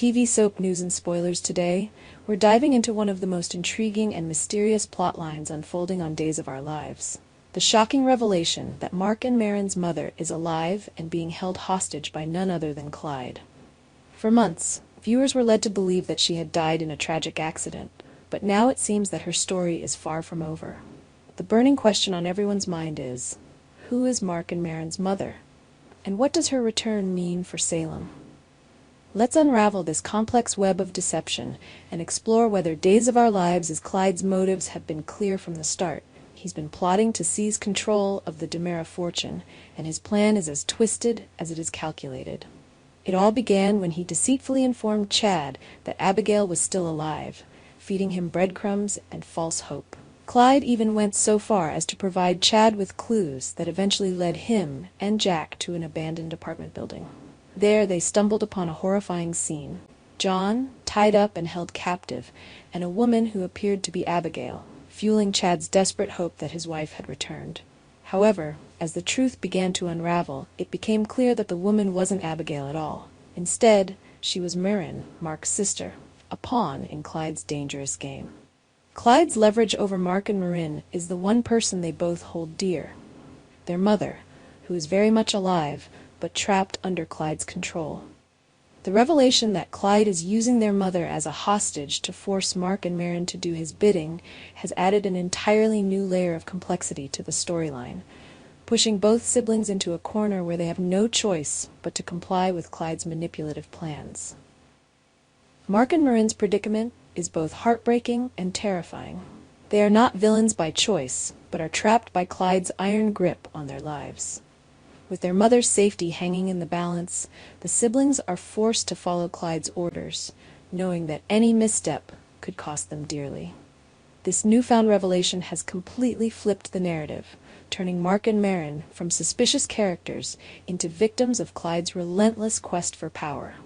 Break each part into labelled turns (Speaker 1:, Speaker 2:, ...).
Speaker 1: TV soap news and spoilers today, we're diving into one of the most intriguing and mysterious plot lines unfolding on Days of Our Lives. The shocking revelation that Mark and Marin's mother is alive and being held hostage by none other than Clyde. For months, viewers were led to believe that she had died in a tragic accident, but now it seems that her story is far from over. The burning question on everyone's mind is, who is Mark and Marin's mother? And what does her return mean for Salem? Let's unravel this complex web of deception and explore whether Days of Our Lives' Clyde's motives have been clear from the start. He's been plotting to seize control of the DiMera fortune, and his plan is as twisted as it is calculated. It all began when he deceitfully informed Chad that Abigail was still alive, feeding him breadcrumbs and false hope. Clyde even went so far as to provide Chad with clues that eventually led him and Jack to an abandoned apartment building. There they stumbled upon a horrifying scene. John, tied up and held captive, and a woman who appeared to be Abigail, fueling Chad's desperate hope that his wife had returned. However, as the truth began to unravel, it became clear that the woman wasn't Abigail at all. Instead, she was Marin, Mark's sister, a pawn in Clyde's dangerous game. Clyde's leverage over Mark and Marin is the one person they both hold dear, their mother, who is very much alive, but trapped under Clyde's control. The revelation that Clyde is using their mother as a hostage to force Mark and Marin to do his bidding has added an entirely new layer of complexity to the storyline, pushing both siblings into a corner where they have no choice but to comply with Clyde's manipulative plans. Mark and Marin's predicament is both heartbreaking and terrifying. They are not villains by choice, but are trapped by Clyde's iron grip on their lives. With their mother's safety hanging in the balance, the siblings are forced to follow Clyde's orders, knowing that any misstep could cost them dearly. This newfound revelation has completely flipped the narrative, turning Mark and Marin from suspicious characters into victims of Clyde's relentless quest for power.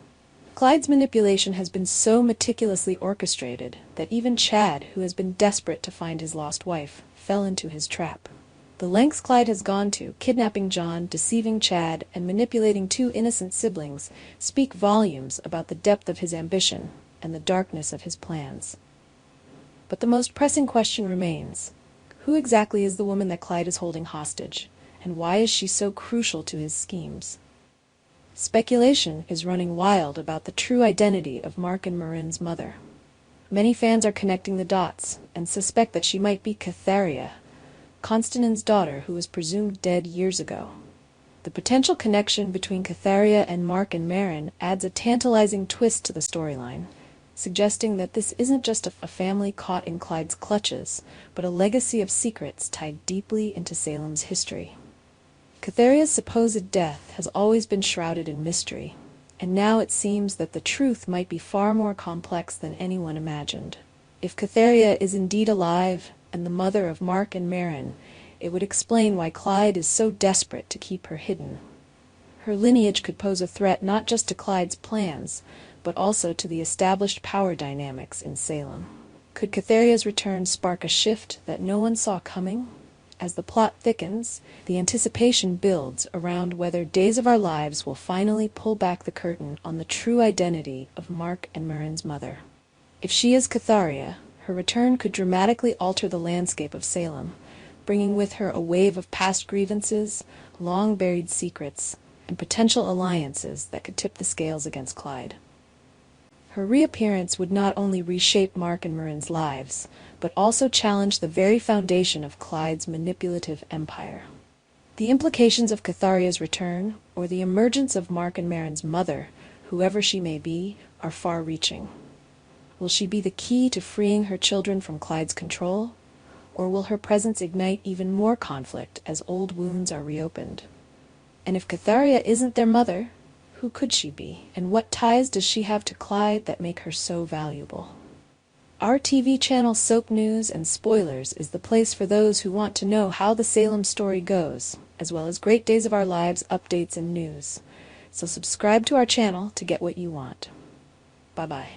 Speaker 1: Clyde's manipulation has been so meticulously orchestrated that even Chad, who has been desperate to find his lost wife, fell into his trap. The lengths Clyde has gone to, kidnapping John, deceiving Chad, and manipulating two innocent siblings, speak volumes about the depth of his ambition and the darkness of his plans. But the most pressing question remains: who exactly is the woman that Clyde is holding hostage, and why is she so crucial to his schemes? Speculation is running wild about the true identity of Mark and Marin's mother. Many fans are connecting the dots and suspect that she might be Catharia, Constantine's daughter, who was presumed dead years ago. The potential connection between Catharia and Mark and Marin adds a tantalizing twist to the storyline, suggesting that this isn't just a family caught in Clyde's clutches, but a legacy of secrets tied deeply into Salem's history. Catharia's supposed death has always been shrouded in mystery, and now it seems that the truth might be far more complex than anyone imagined. If Catharia is indeed alive and the mother of Mark and Marin, it would explain why Clyde is so desperate to keep her hidden. Her lineage could pose a threat not just to Clyde's plans, but also to the established power dynamics in Salem. Could Catharia's return spark a shift that no one saw coming? As the plot thickens, the anticipation builds around whether Days of Our Lives will finally pull back the curtain on the true identity of Mark and Marin's mother. If she is Catharia, her return could dramatically alter the landscape of Salem, bringing with her a wave of past grievances, long-buried secrets, and potential alliances that could tip the scales against Clyde. Her reappearance would not only reshape Mark and Marin's lives, but also challenge the very foundation of Clyde's manipulative empire. The implications of Catharia's return, or the emergence of Mark and Marin's mother, whoever she may be, are far-reaching. Will she be the key to freeing her children from Clyde's control, or will her presence ignite even more conflict as old wounds are reopened? And if Catharia isn't their mother, who could she be, and what ties does she have to Clyde that make her so valuable? Our TV channel Soap News and Spoilers is the place for those who want to know how the Salem story goes, as well as great Days of Our Lives updates and news. So subscribe to our channel to get what you want. Bye-bye.